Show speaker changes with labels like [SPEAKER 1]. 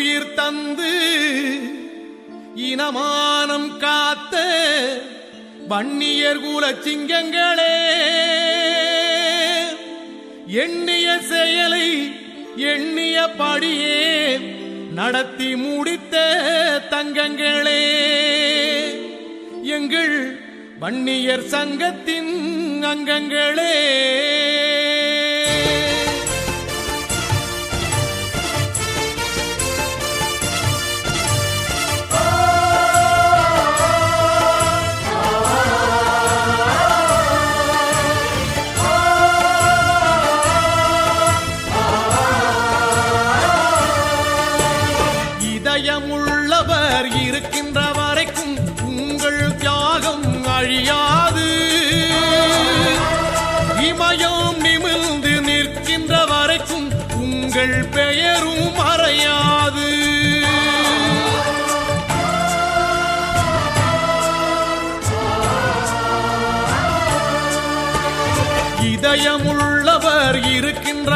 [SPEAKER 1] உயிர் தந்து இனமானம் காத்த வன்னியர் குல சிங்கங்களே, எண்ணிய செயலை எண்ணிய படியே நடத்தி முடித்த தங்கங்களே, எங்கள் வன்னியர் சங்கத்தின் அங்கங்களே. இதயமுள்ளவர் இருக்கின்ற வரைக்கும் உங்கள் தியாகம் அழியாது, இமயம் நிமிர்ந்து நிற்கின்ற வரைக்கும் உங்கள் பெயரும் மறையாது. இதயமுள்ளவர் இருக்கின்ற